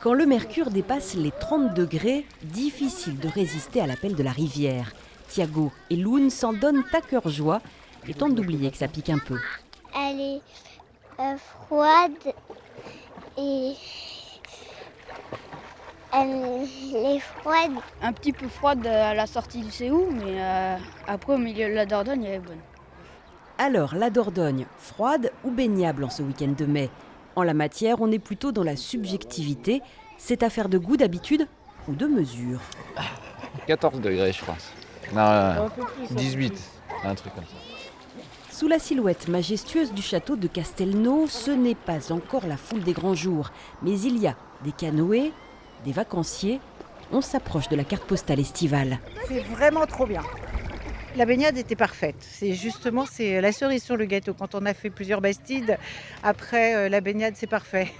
Quand le mercure dépasse les 30 degrés, difficile de résister à l'appel de la rivière. Thiago et Loun s'en donnent à cœur joie et tentent d'oublier que ça pique un peu. Elle est froide et elle est froide. Un petit peu froide à la sortie du Séou, mais après au milieu de la Dordogne, elle est bonne. Alors, la Dordogne, froide ou baignable en ce week-end de mai? En la matière, on est plutôt dans la subjectivité. C'est affaire de goût, d'habitude ou de mesure. 14 degrés, je pense. Non, 18, un truc comme ça. Sous la silhouette majestueuse du château de Castelnau, ce n'est pas encore la foule des grands jours. Mais il y a des canoës, des vacanciers. On s'approche de la carte postale estivale. C'est vraiment trop bien. La baignade était parfaite. C'est la cerise sur le gâteau. Quand on a fait plusieurs bastides, après la baignade, c'est parfait.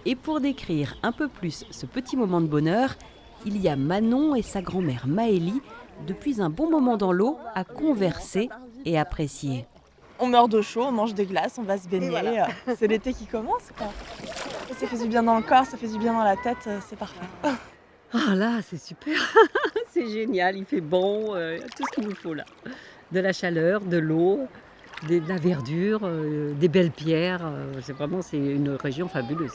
Et pour décrire un peu plus ce petit moment de bonheur, il y a Manon et sa grand-mère Maëlie, depuis un bon moment dans l'eau, à converser et apprécier. On meurt de chaud, on mange des glaces, on va se baigner. Voilà. C'est l'été qui commence, quoi. Ça fait du bien dans le corps, ça fait du bien dans la tête, c'est parfait. Ah là, c'est super, c'est génial, il fait bon, tout ce qu'il nous faut là. De la chaleur, de l'eau, de la verdure, des belles pierres, c'est une région fabuleuse.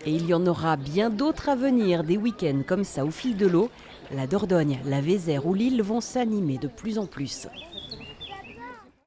Et il y en aura bien d'autres à venir, des week-ends comme ça au fil de l'eau. La Dordogne, la Vézère ou l'Île vont s'animer de plus en plus.